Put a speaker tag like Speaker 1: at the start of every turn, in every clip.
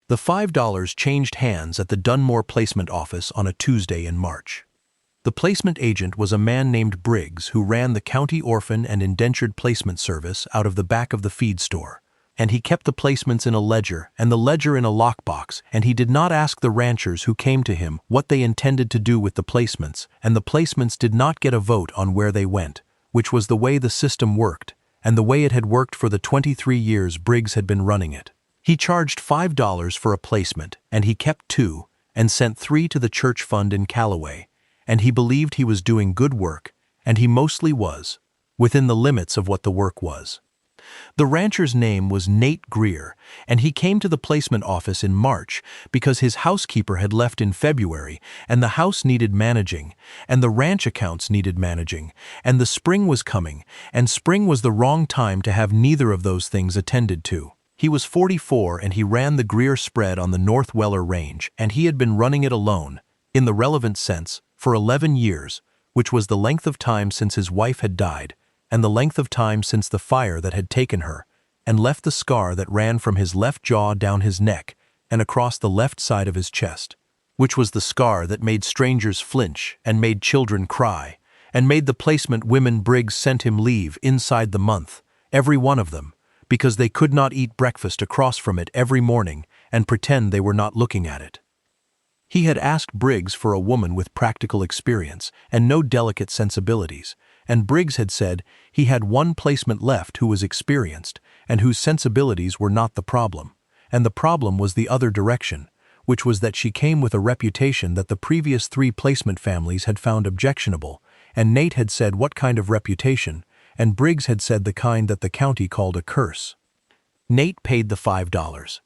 Speaker 1: The $5 changed hands at the Dunmore placement office on a Tuesday in March. The placement agent was a man named Briggs who ran the county orphan and indentured placement service out of the back of the feed store, and he kept the placements in a ledger and the ledger in a lockbox, and he did not ask the ranchers who came to him what they intended to do with the placements, and the placements did not get a vote on where they went, which was the way the system worked, and the way it had worked for the 23 years Briggs had been running it. He charged $5 for a placement, and he kept 2, and sent 3 to the church fund in Callaway, and he believed he was doing good work, and he mostly was, within the limits of what the work was. The rancher's name was Nate Greer, and he came to the placement office in March because his housekeeper had left in February, and the house needed managing, and the ranch accounts needed managing, and the spring was coming, and spring was the wrong time to have neither of those things attended to. He was 44 and he ran the Greer spread on the North Weller Range, and he had been running it alone, in the relevant sense, for 11 years, which was the length of time since his wife had died, and the length of time since the fire that had taken her, and left the scar that ran from his left jaw down his neck and across the left side of his chest, which was the scar that made strangers flinch and made children cry, and made the placement women Briggs sent him leave inside the month, every one of them, because they could not eat breakfast across from it every morning and pretend they were not looking at it. He had asked Briggs for a woman with practical experience and no delicate sensibilities, and Briggs had said he had one placement left who was experienced and whose sensibilities were not the problem, and the problem was the other direction, which was that she came with a reputation that the previous 3 placement families had found objectionable, and Nate had said what kind of reputation, and Briggs had said the kind that the county called a curse. Nate paid the $5.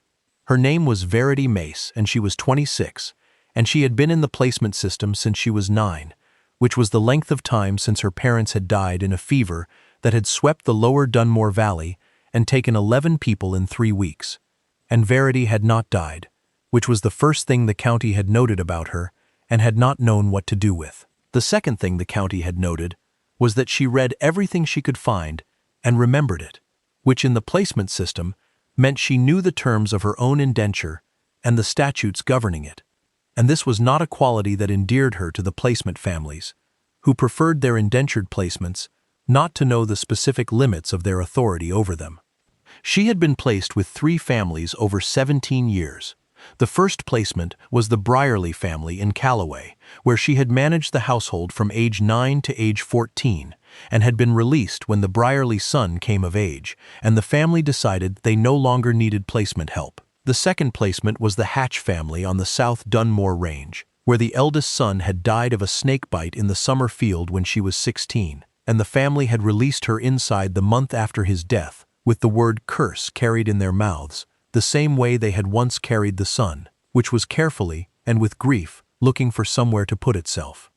Speaker 1: Her name was Verity Mace, and she was 26, and she had been in the placement system since she was 9, which was the length of time since her parents had died in a fever that had swept the lower Dunmore Valley and taken 11 people in 3 weeks. And Verity had not died, which was the first thing the county had noted about her and had not known what to do with. The second thing the county had noted was that she read everything she could find and remembered it, which in the placement system meant she knew the terms of her own indenture and the statutes governing it. And this was not a quality that endeared her to the placement families, who preferred their indentured placements not to know the specific limits of their authority over them. She had been placed with 3 families over 17 years. The first placement was the Brierly family in Callaway, where she had managed the household from age 9 to age 14, and had been released when the Brierly son came of age, and the family decided they no longer needed placement help. The second placement was the Hatch family on the South Dunmore Range, where the eldest son had died of a snake bite in the summer field when she was 16, and the family had released her inside the month after his death, with the word curse carried in their mouths, the same way they had once carried the son, which was carefully, and with grief, looking for somewhere to put itself.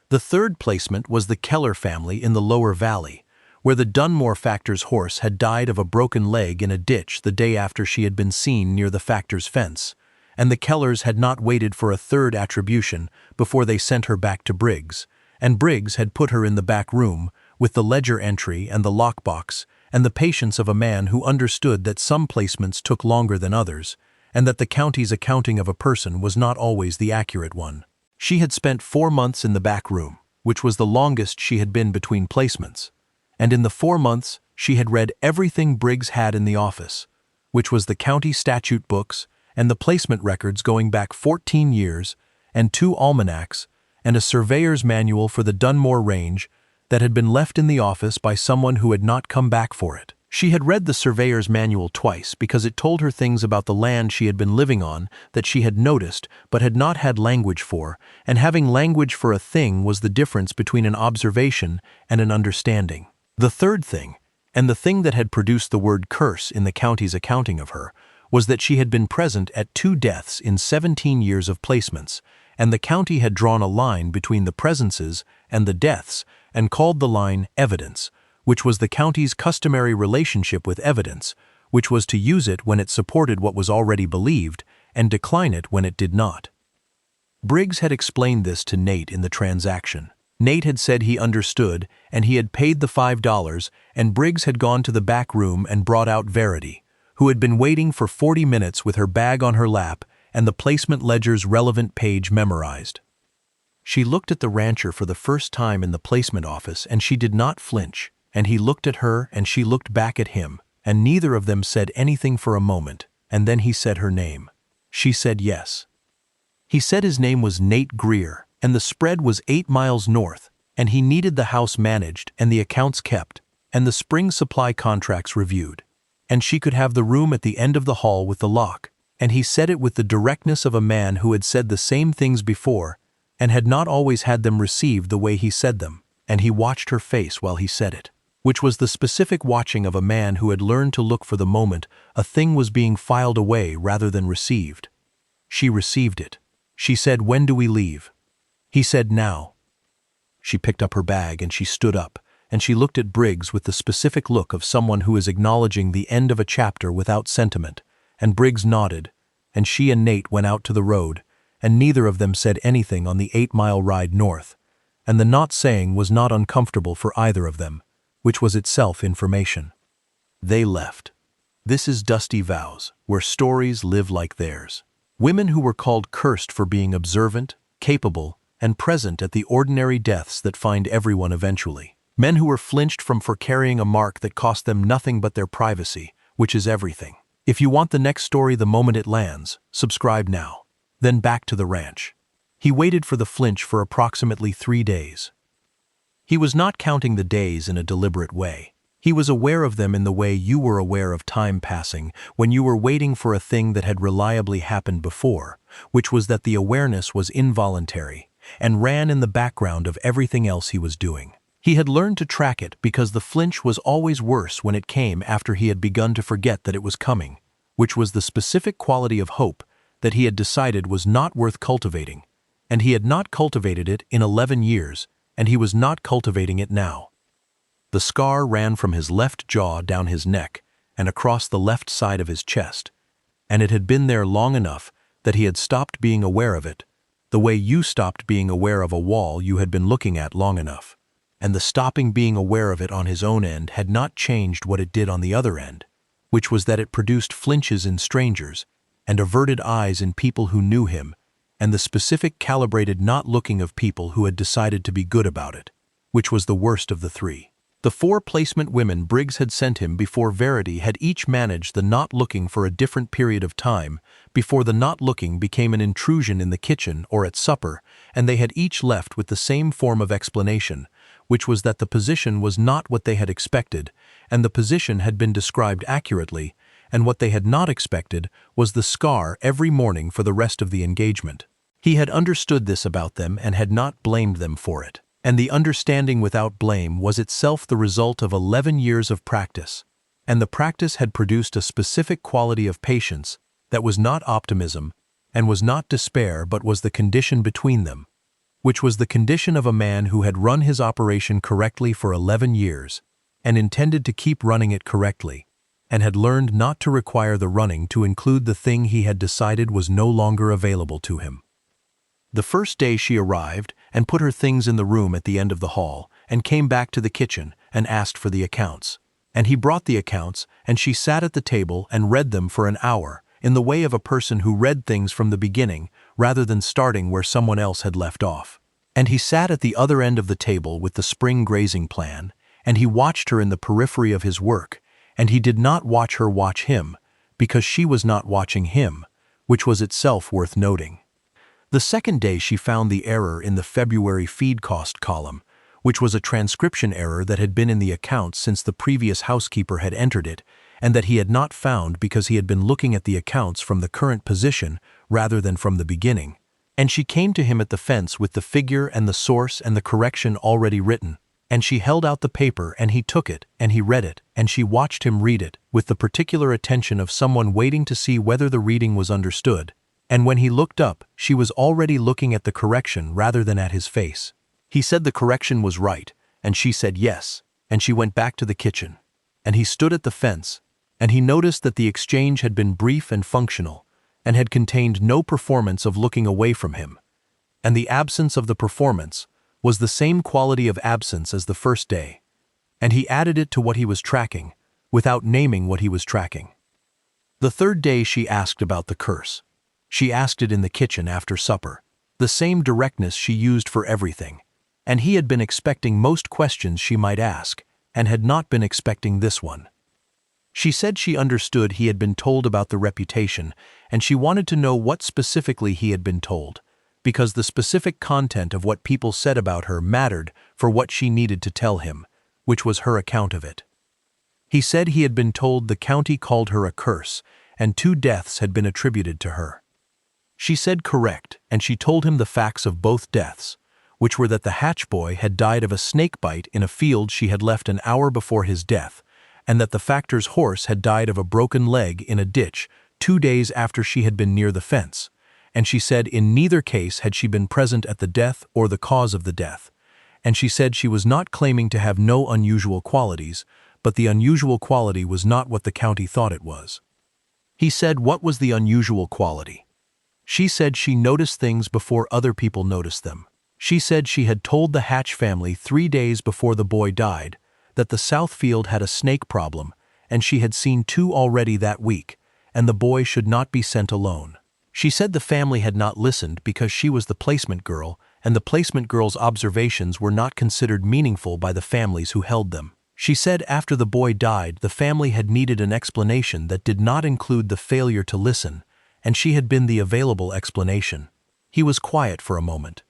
Speaker 1: The third placement was the Keller family in the lower valley, where the Dunmore factor's horse had died of a broken leg in a ditch the day after she had been seen near the factor's fence, and the Kellers had not waited for a third attribution before they sent her back to Briggs, and Briggs had put her in the back room with the ledger entry and the lockbox and the patience of a man who understood that some placements took longer than others, and that the county's accounting of a person was not always the accurate one. She had spent 4 months in the back room, which was the longest she had been between placements, and in the 4 months she had read everything Briggs had in the office, which was the county statute books and the placement records going back 14 years, and 2 almanacs, and a surveyor's manual for the Dunmore Range that had been left in the office by someone who had not come back for it. She had read the surveyor's manual twice because it told her things about the land she had been living on that she had noticed but had not had language for, and having language for a thing was the difference between an observation and an understanding. The third thing, and the thing that had produced the word curse in the county's accounting of her, was that she had been present at 2 deaths in 17 years of placements, and the county had drawn a line between the presences and the deaths and called the line evidence, which was the county's customary relationship with evidence, which was to use it when it supported what was already believed and decline it when it did not. Briggs had explained this to Nate in the transaction. Nate had said he understood, and he had paid the $5, and Briggs had gone to the back room and brought out Verity, who had been waiting for 40 minutes with her bag on her lap and the placement ledger's relevant page memorized. She looked at the rancher for the first time in the placement office, and she did not flinch, and he looked at her and she looked back at him, and neither of them said anything for a moment, and then he said her name. She said yes. He said his name was Nate Greer, and the spread was 8 miles north, and he needed the house managed and the accounts kept, and the spring supply contracts reviewed, and she could have the room at the end of the hall with the lock, and he said it with the directness of a man who had said the same things before and had not always had them received the way he said them, and he watched her face while he said it, which was the specific watching of a man who had learned to look for the moment a thing was being filed away rather than received. She received it. She said, "When do we leave?" He said, "Now." She picked up her bag and she stood up, and she looked at Briggs with the specific look of someone who is acknowledging the end of a chapter without sentiment, and Briggs nodded, and she and Nate went out to the road, and neither of them said anything on the 8-mile ride north, and the not saying was not uncomfortable for either of them, which was itself information. They left. This is Dusty Vows, where stories live like theirs. Women who were called cursed for being observant, capable, and present at the ordinary deaths that find everyone eventually. Men who were flinched for carrying a mark that cost them nothing but their privacy, which is everything. If you want the next story the moment it lands, subscribe now. Then back to the ranch. He waited for the flinch for approximately 3 days. He was not counting the days in a deliberate way. He was aware of them in the way you were aware of time passing when you were waiting for a thing that had reliably happened before, which was that the awareness was involuntary and ran in the background of everything else he was doing. He had learned to track it because the flinch was always worse when it came after he had begun to forget that it was coming, which was the specific quality of hope that he had decided was not worth cultivating, and he had not cultivated it in 11 years, and he was not cultivating it now. The scar ran from his left jaw down his neck and across the left side of his chest, and it had been there long enough that he had stopped being aware of it, the way you stopped being aware of a wall you had been looking at long enough, and the stopping being aware of it on his own end had not changed what it did on the other end, which was that it produced flinches in strangers and averted eyes in people who knew him, and the specific calibrated not looking of people who had decided to be good about it, which was the worst of the three. The 4 placement women Briggs had sent him before Verity had each managed the not looking for a different period of time before the not looking became an intrusion in the kitchen or at supper, and they had each left with the same form of explanation, which was that the position was not what they had expected, and the position had been described accurately, and what they had not expected was the scar every morning for the rest of the engagement. He had understood this about them and had not blamed them for it. And the understanding without blame was itself the result of 11 years of practice, and the practice had produced a specific quality of patience that was not optimism and was not despair but was the condition between them, which was the condition of a man who had run his operation correctly for 11 years and intended to keep running it correctly, and had learned not to require the running to include the thing he had decided was no longer available to him. The first day she arrived and put her things in the room at the end of the hall and came back to the kitchen and asked for the accounts. And he brought the accounts and she sat at the table and read them for an hour in the way of a person who read things from the beginning rather than starting where someone else had left off. And he sat at the other end of the table with the spring grazing plan, and he watched her in the periphery of his work, and he did not watch her watch him because she was not watching him, which was itself worth noting. The second day she found the error in the February feed cost column, which was a transcription error that had been in the accounts since the previous housekeeper had entered it, and that he had not found because he had been looking at the accounts from the current position rather than from the beginning. And she came to him at the fence with the figure and the source and the correction already written, and she held out the paper and he took it and he read it, and she watched him read it with the particular attention of someone waiting to see whether the reading was understood. And when he looked up, she was already looking at the correction rather than at his face. He said the correction was right, and she said yes, and she went back to the kitchen. And he stood at the fence, and he noticed that the exchange had been brief and functional, and had contained no performance of looking away from him. And the absence of the performance was the same quality of absence as the first day, and he added it to what he was tracking, without naming what he was tracking. The third day she asked about the curse. She asked it in the kitchen after supper, the same directness she used for everything. And he had been expecting most questions she might ask, and had not been expecting this one. She said she understood he had been told about the reputation, and she wanted to know what specifically he had been told, because the specific content of what people said about her mattered for what she needed to tell him, which was her account of it. He said he had been told the county called her a curse, and 2 deaths had been attributed to her. She said correct, and she told him the facts of both deaths, which were that the hatch boy had died of a snake bite in a field she had left an hour before his death, and that the factor's horse had died of a broken leg in a ditch 2 days after she had been near the fence, and she said in neither case had she been present at the death or the cause of the death, and she said she was not claiming to have no unusual qualities, but the unusual quality was not what the county thought it was. He said what was the unusual quality? She said she noticed things before other people noticed them. She said she had told the Hatch family 3 days before the boy died that the South Field had a snake problem, and she had seen 2 already that week, and the boy should not be sent alone. She said the family had not listened because she was the placement girl, and the placement girl's observations were not considered meaningful by the families who held them. She said after the boy died, the family had needed an explanation that did not include the failure to listen, and she had been the available explanation. He was quiet for a moment.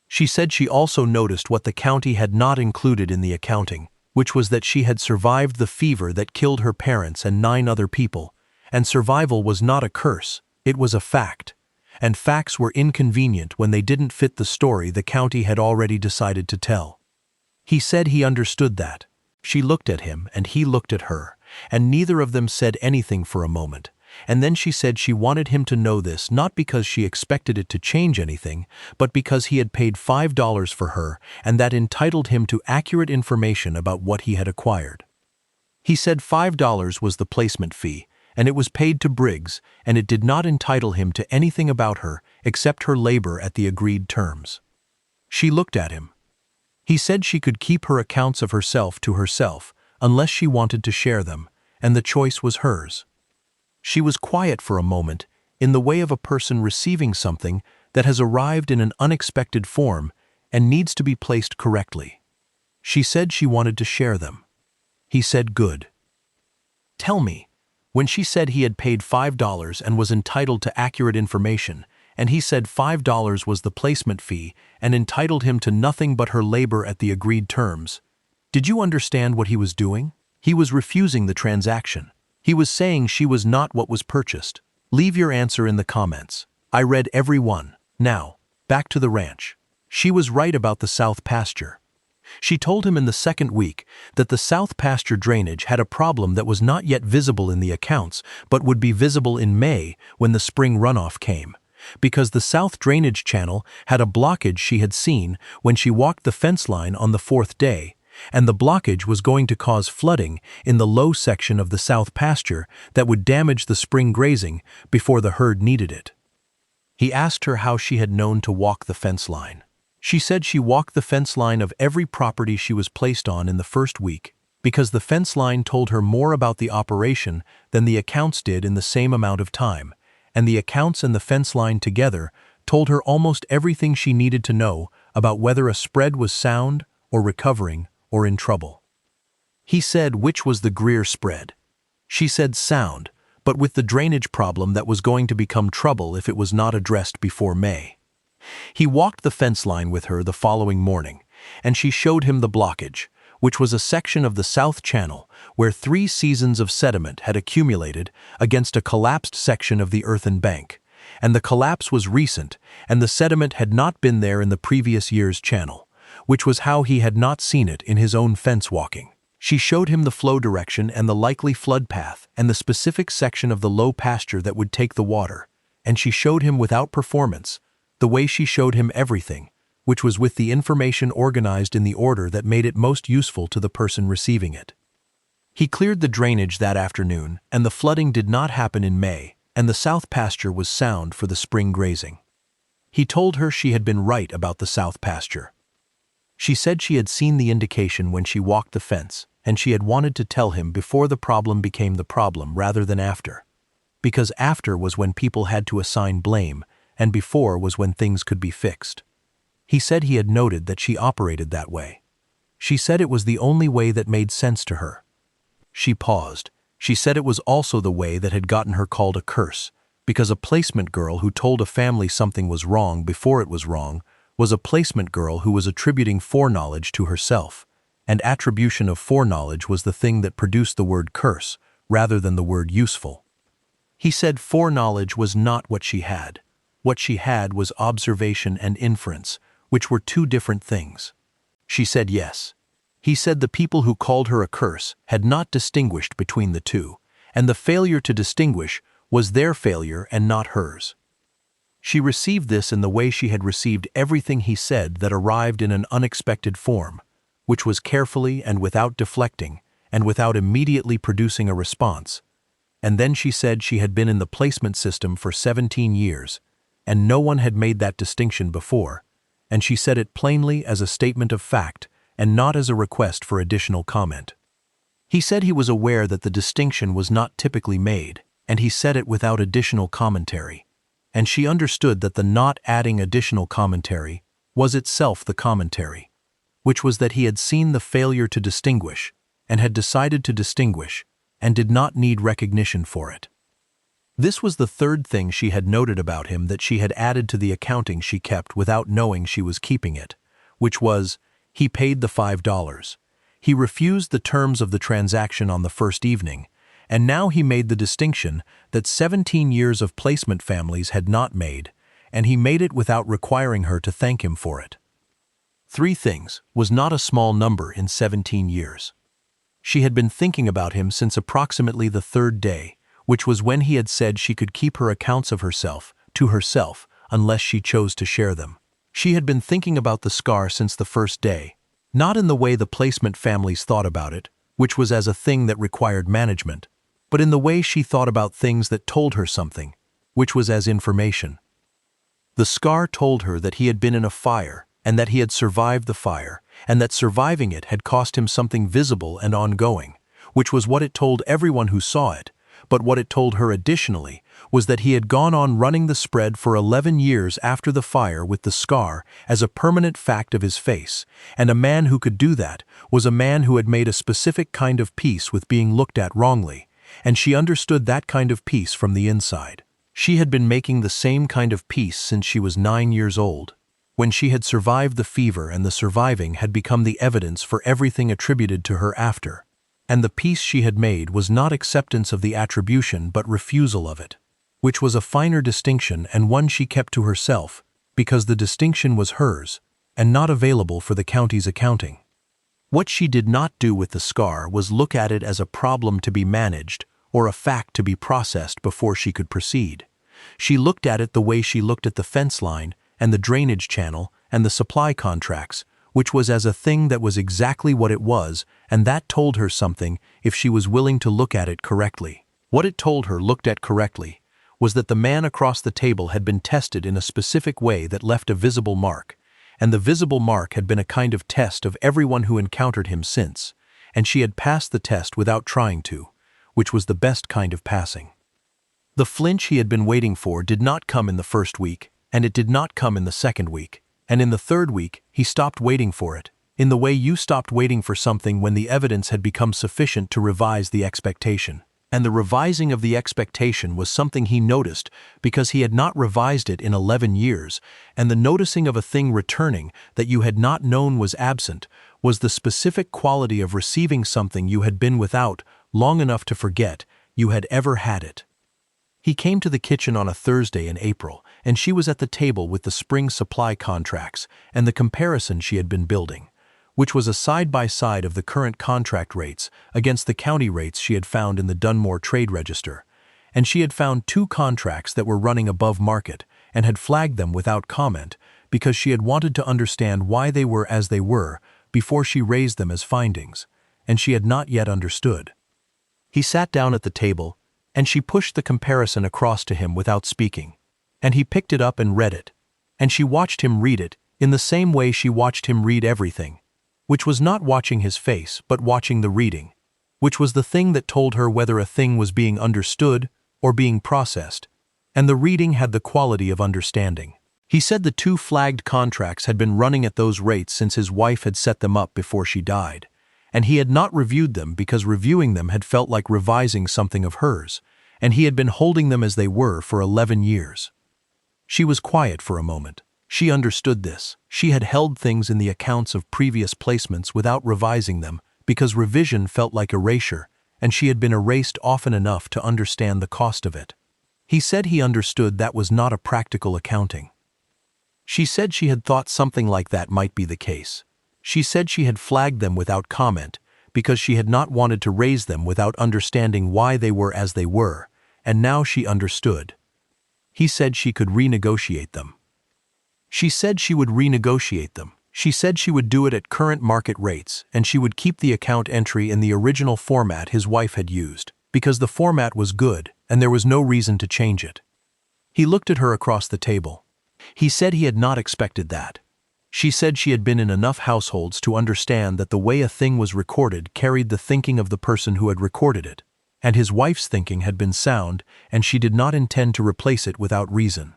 Speaker 1: She said she also noticed what the county had not included in the accounting, which was that she had survived the fever that killed her parents and 9 other people, and survival was not a curse, it was a fact, and facts were inconvenient when they didn't fit the story the county had already decided to tell. He said he understood that. She looked at him and he looked at her, and neither of them said anything for a moment, and then she said she wanted him to know this not because she expected it to change anything, but because he had paid $5 for her and that entitled him to accurate information about what he had acquired. He said $5 was the placement fee, and it was paid to Briggs, and it did not entitle him to anything about her except her labor at the agreed terms. She looked at him. He said she could keep her accounts of herself to herself unless she wanted to share them, and the choice was hers. She was quiet for a moment, in the way of a person receiving something that has arrived in an unexpected form and needs to be placed correctly. She said she wanted to share them. He said good. Tell me, when she said he had paid $5 and was entitled to accurate information, and he said $5 was the placement fee and entitled him to nothing but her labor at the agreed terms, did you understand what he was doing? He was refusing the transaction. He was saying she was not what was purchased. Leave your answer in the comments. I read every one. Now, back to the ranch. She was right about the south pasture. She told him in the second week that the south pasture drainage had a problem that was not yet visible in the accounts, but would be visible in May when the spring runoff came, because the south drainage channel had a blockage she had seen when she walked the fence line on the 4th day, and the blockage was going to cause flooding in the low section of the south pasture that would damage the spring grazing before the herd needed it. He asked her how she had known to walk the fence line. She said she walked the fence line of every property she was placed on in the first week because the fence line told her more about the operation than the accounts did in the same amount of time, and the accounts and the fence line together told her almost everything she needed to know about whether a spread was sound or recovering or in trouble. He said which was the Greer spread. She said sound, but with the drainage problem that was going to become trouble if it was not addressed before May. He walked the fence line with her the following morning, and she showed him the blockage, which was a section of the south channel where 3 seasons of sediment had accumulated against a collapsed section of the earthen bank, and the collapse was recent, and the sediment had not been there in the previous year's channel, which was how he had not seen it in his own fence walking. She showed him the flow direction and the likely flood path and the specific section of the low pasture that would take the water, and she showed him without performance, the way she showed him everything, which was with the information organized in the order that made it most useful to the person receiving it. He cleared the drainage that afternoon, and the flooding did not happen in May, and the south pasture was sound for the spring grazing. He told her she had been right about the south pasture. She said she had seen the indication when she walked the fence, and she had wanted to tell him before the problem became the problem rather than after. because after was when people had to assign blame, and before was when things could be fixed. He said he had noted that she operated that way. She said it was the only way that made sense to her. She paused. She said it was also the way that had gotten her called a curse, because a placement girl who told a family something was wrong before it was wrong was a placement girl who was attributing foreknowledge to herself, and attribution of foreknowledge was the thing that produced the word curse rather than the word useful. He said foreknowledge was not what she had. What she had was observation and inference, which were two different things. She said yes. He said the people who called her a curse had not distinguished between the two, and the failure to distinguish was their failure and not hers. She received this in the way she had received everything he said that arrived in an unexpected form, which was carefully and without deflecting, and without immediately producing a response. And then she said she had been in the placement system for 17 years, and no one had made that distinction before, and she said it plainly as a statement of fact and not as a request for additional comment. He said he was aware that the distinction was not typically made, and he said it without additional commentary, and she understood that the not adding additional commentary was itself the commentary, which was that he had seen the failure to distinguish and had decided to distinguish and did not need recognition for it. This was the third thing she had noted about him that she had added to the accounting she kept without knowing she was keeping it, which was, he paid the $5. He refused the terms of the transaction on the first evening, and now he made the distinction that 17 years of placement families had not made, and he made it without requiring her to thank him for it. 3 things was not a small number in 17 years. She had been thinking about him since approximately the 3rd day, which was when he had said she could keep her accounts of herself to herself unless she chose to share them. She had been thinking about the scar since the 1st day, not in the way the placement families thought about it, which was as a thing that required management, but in the way she thought about things that told her something, which was as information. The scar told her that he had been in a fire and that he had survived the fire, and that surviving it had cost him something visible and ongoing, which was what it told everyone who saw it, but what it told her additionally was that he had gone on running the spread for 11 years after the fire with the scar as a permanent fact of his face, and a man who could do that was a man who had made a specific kind of peace with being looked at wrongly, and she understood that kind of peace from the inside. She had been making the same kind of peace since she was 9 years old, when she had survived the fever, and the surviving had become the evidence for everything attributed to her after. And the peace she had made was not acceptance of the attribution but refusal of it, which was a finer distinction and one she kept to herself because the distinction was hers and not available for the county's accounting. What she did not do with the scar was look at it as a problem to be managed or a fact to be processed before she could proceed. She looked at it the way she looked at the fence line and the drainage channel and the supply contracts, which was as a thing that was exactly what it was, and that told her something if she was willing to look at it correctly. What it told her, looked at correctly, was that the man across the table had been tested in a specific way that left a visible mark, and the visible mark had been a kind of test of everyone who encountered him since, and she had passed the test without trying to, which was the best kind of passing. The flinch he had been waiting for did not come in the 1st week, and it did not come in the 2nd week. And in the 3rd week, he stopped waiting for it, in the way you stopped waiting for something when the evidence had become sufficient to revise the expectation. And the revising of the expectation was something he noticed because he had not revised it in 11 years, and the noticing of a thing returning that you had not known was absent was the specific quality of receiving something you had been without long enough to forget you had ever had it. He came to the kitchen on a Thursday in April, and she was at the table with the spring supply contracts and the comparison she had been building, which was a side-by-side of the current contract rates against the county rates she had found in the Dunmore Trade Register, and she had found 2 contracts that were running above market and had flagged them without comment because she had wanted to understand why they were as they were before she raised them as findings, and she had not yet understood. He sat down at the table, and she pushed the comparison across to him without speaking, and he picked it up and read it, and she watched him read it in the same way she watched him read everything, which was not watching his face but watching the reading, which was the thing that told her whether a thing was being understood or being processed, and the reading had the quality of understanding. He said the 2 flagged contracts had been running at those rates since his wife had set them up before she died, and he had not reviewed them because reviewing them had felt like revising something of hers, and he had been holding them as they were for 11 years. She was quiet for a moment. She understood this. She had held things in the accounts of previous placements without revising them because revision felt like erasure, and she had been erased often enough to understand the cost of it. He said he understood that was not a practical accounting. She said she had thought something like that might be the case. She said she had flagged them without comment because she had not wanted to raise them without understanding why they were as they were, and now she understood. He said she could renegotiate them. She said she would renegotiate them. She said she would do it at current market rates, and she would keep the account entry in the original format his wife had used, because the format was good and there was no reason to change it. He looked at her across the table. He said he had not expected that. She said she had been in enough households to understand that the way a thing was recorded carried the thinking of the person who had recorded it, and his wife's thinking had been sound, and she did not intend to replace it without reason.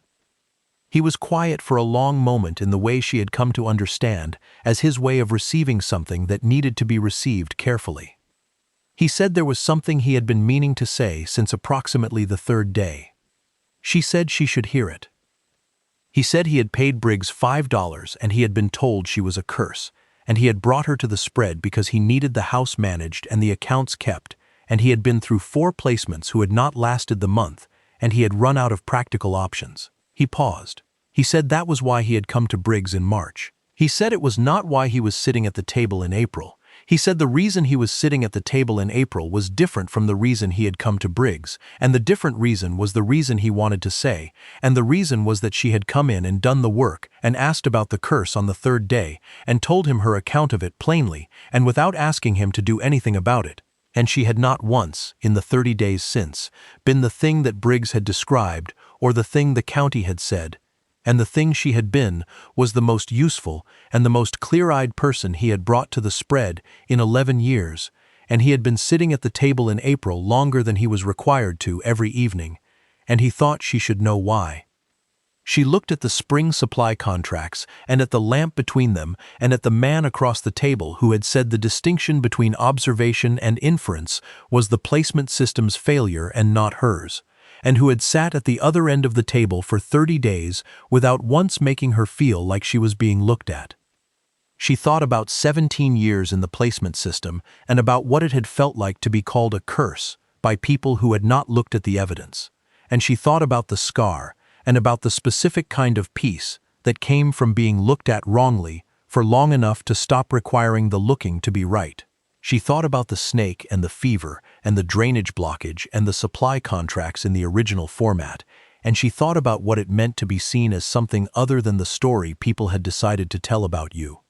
Speaker 1: He was quiet for a long moment in the way she had come to understand as his way of receiving something that needed to be received carefully. He said there was something he had been meaning to say since approximately the 3rd day. She said she should hear it. He said he had paid Briggs $5 and he had been told she was a curse, and he had brought her to the spread because he needed the house managed and the accounts kept, and he had been through 4 placements who had not lasted the month, and he had run out of practical options. He paused. He said that was why he had come to Briggs in March. He said it was not why he was sitting at the table in April. He said the reason he was sitting at the table in April was different from the reason he had come to Briggs, and the different reason was the reason he wanted to say, and the reason was that she had come in and done the work and asked about the curse on the 3rd day and told him her account of it plainly and without asking him to do anything about it, and she had not once, in the 30 days since, been the thing that Briggs had described or the thing the county had said, and the thing she had been was the most useful and the most clear-eyed person he had brought to the spread in 11 years, and he had been sitting at the table in April longer than he was required to every evening, and he thought she should know why. She looked at the spring supply contracts and at the lamp between them and at the man across the table who had said the distinction between observation and inference was the placement system's failure and not hers, and who had sat at the other end of the table for 30 days without once making her feel like she was being looked at. She thought about 17 years in the placement system and about what it had felt like to be called a curse by people who had not looked at the evidence, and she thought about the scar and about the specific kind of peace that came from being looked at wrongly for long enough to stop requiring the looking to be right. She thought about the snake and the fever and the drainage blockage and the supply contracts in the original format, and she thought about what it meant to be seen as something other than the story people had decided to tell about you.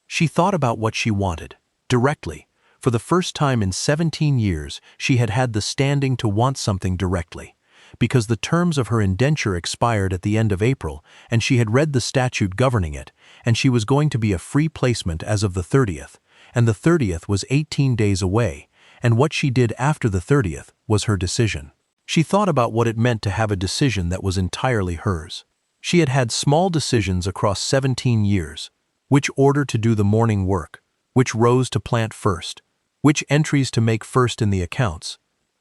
Speaker 1: She thought about what she wanted, directly. For the first time in 17 years, she had had the standing to want something directly, because the terms of her indenture expired at the end of April, and she had read the statute governing it, and she was going to be a free placement as of the 30th. And the 30th was 18 days away, and what she did after the 30th was her decision. She thought about what it meant to have a decision that was entirely hers. She had had small decisions across 17 years, which order to do the morning work, which rows to plant first, which entries to make first in the accounts,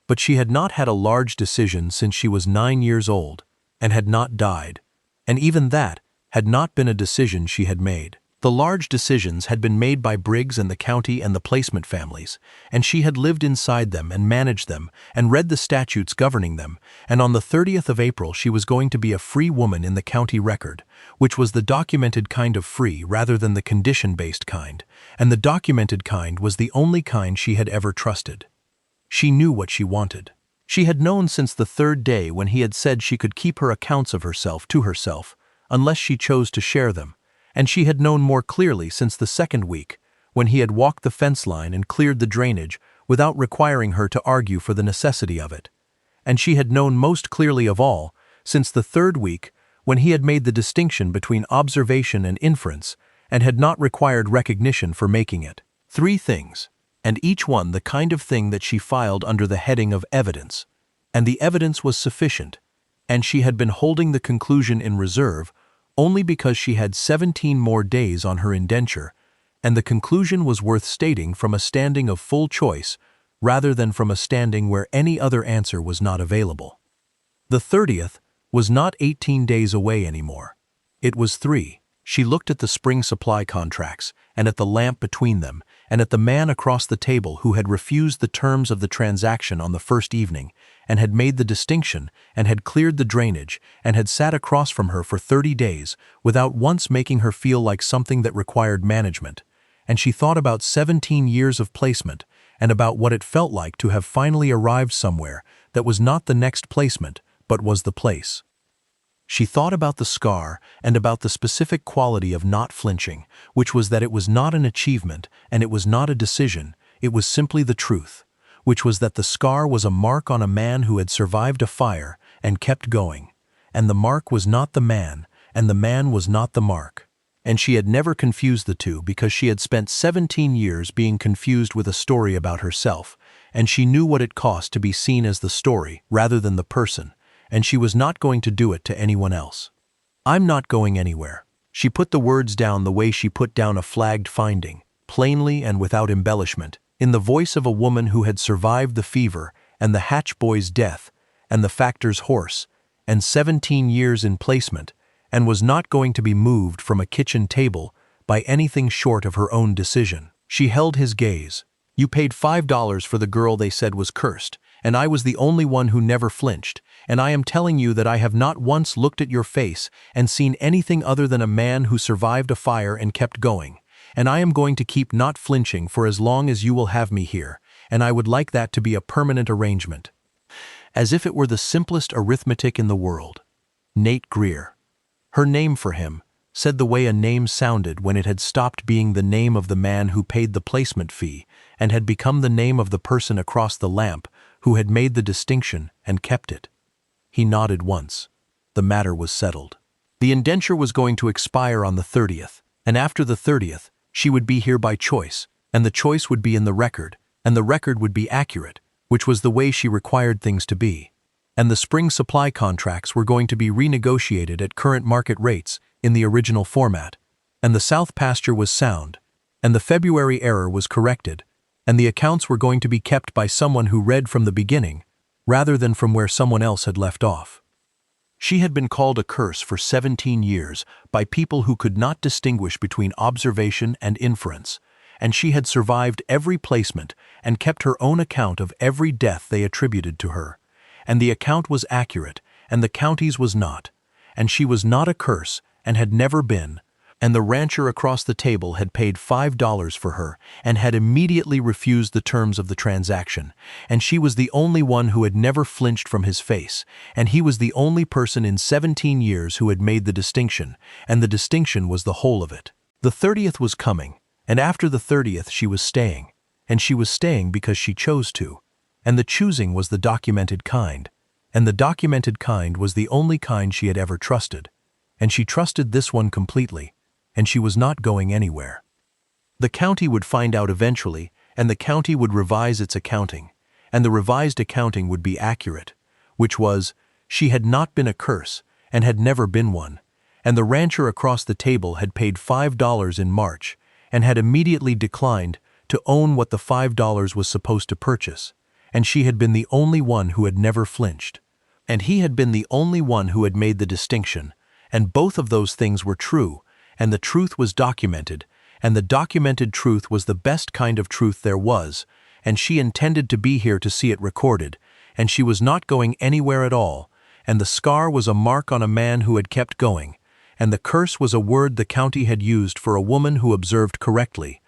Speaker 1: but she had not had a large decision since she was 9 years old and had not died, and even that had not been a decision she had made. The large decisions had been made by Briggs and the county and the placement families, and she had lived inside them and managed them and read the statutes governing them, and on the 30th of April she was going to be a free woman in the county record, which was the documented kind of free rather than the condition-based kind, and the documented kind was the only kind she had ever trusted. She knew what she wanted. She had known since the 3rd day when he had said she could keep her accounts of herself to herself, unless she chose to share them, and she had known more clearly since the 2nd week, when he had walked the fence line and cleared the drainage without requiring her to argue for the necessity of it. And she had known most clearly of all since the 3rd week, when he had made the distinction between observation and inference and had not required recognition for making it. 3 things, and each one the kind of thing that she filed under the heading of evidence. and the evidence was sufficient, and she had been holding the conclusion in reserve only because she had 17 more days on her indenture, and the conclusion was worth stating from a standing of full choice rather than from a standing where any other answer was not available. The 30th was not 18 days away anymore. It was 3. She looked at the spring supply contracts, and at the lamp between them, and at the man across the table who had refused the terms of the transaction on the first evening, and had made the distinction, and had cleared the drainage, and had sat across from her for 30 days without once making her feel like something that required management. And she thought about 17 years of placement, and about what it felt like to have finally arrived somewhere that was not the next placement, but was the place. She thought about the scar and about the specific quality of not flinching, which was that it was not an achievement and it was not a decision, it was simply the truth, which was that the scar was a mark on a man who had survived a fire and kept going, and the mark was not the man, and the man was not the mark. And she had never confused the two because she had spent 17 years being confused with a story about herself, and she knew what it cost to be seen as the story rather than the person, and she was not going to do it to anyone else. "I'm not going anywhere." She put the words down the way she put down a flagged finding, plainly and without embellishment, in the voice of a woman who had survived the fever and the hatch boy's death and the factor's horse and 17 years in placement, and was not going to be moved from a kitchen table by anything short of her own decision. She held his gaze. "You paid $5 for the girl they said was cursed, and I was the only one who never flinched, and I am telling you that I have not once looked at your face and seen anything other than a man who survived a fire and kept going, and I am going to keep not flinching for as long as you will have me here, and I would like that to be a permanent arrangement." As if it were the simplest arithmetic in the world. Nate Greer. Her name for him said the way a name sounded when it had stopped being the name of the man who paid the placement fee and had become the name of the person across the lamp who had made the distinction and kept it. He nodded once. The matter was settled. The indenture was going to expire on the 30th, and after the 30th, she would be here by choice, and the choice would be in the record, and the record would be accurate, which was the way she required things to be. And the spring supply contracts were going to be renegotiated at current market rates in the original format, and the south pasture was sound, and the February error was corrected, and the accounts were going to be kept by someone who read from the beginning, rather than from where someone else had left off. She had been called a curse for 17 years by people who could not distinguish between observation and inference, and she had survived every placement and kept her own account of every death they attributed to her. And the account was accurate, and the county's was not, and she was not a curse and had never been, and the rancher across the table had paid $5 for her and had immediately refused the terms of the transaction, and she was the only one who had never flinched from his face, and he was the only person in 17 years who had made the distinction, and the distinction was the whole of it. The 30th was coming, and after the 30th she was staying, and she was staying because she chose to. And the choosing was the documented kind, and the documented kind was the only kind she had ever trusted, and she trusted this one completely, and she was not going anywhere. The county would find out eventually, and the county would revise its accounting, and the revised accounting would be accurate, which was, she had not been a curse and had never been one, and the rancher across the table had paid $5 in March and had immediately declined to own what the $5 was supposed to purchase. And she had been the only one who had never flinched. And he had been the only one who had made the distinction, and both of those things were true, and the truth was documented, and the documented truth was the best kind of truth there was, and she intended to be here to see it recorded, and she was not going anywhere at all, and the scar was a mark on a man who had kept going, and the curse was a word the county had used for a woman who observed correctly,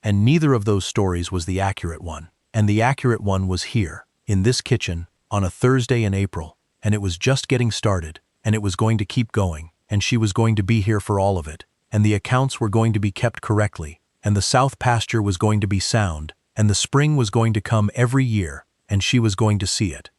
Speaker 1: and neither of those stories was the accurate one. And the accurate one was here, in this kitchen, on a Thursday in April, and it was just getting started, and it was going to keep going, and she was going to be here for all of it, and the accounts were going to be kept correctly, and the south pasture was going to be sound, and the spring was going to come every year, and she was going to see it.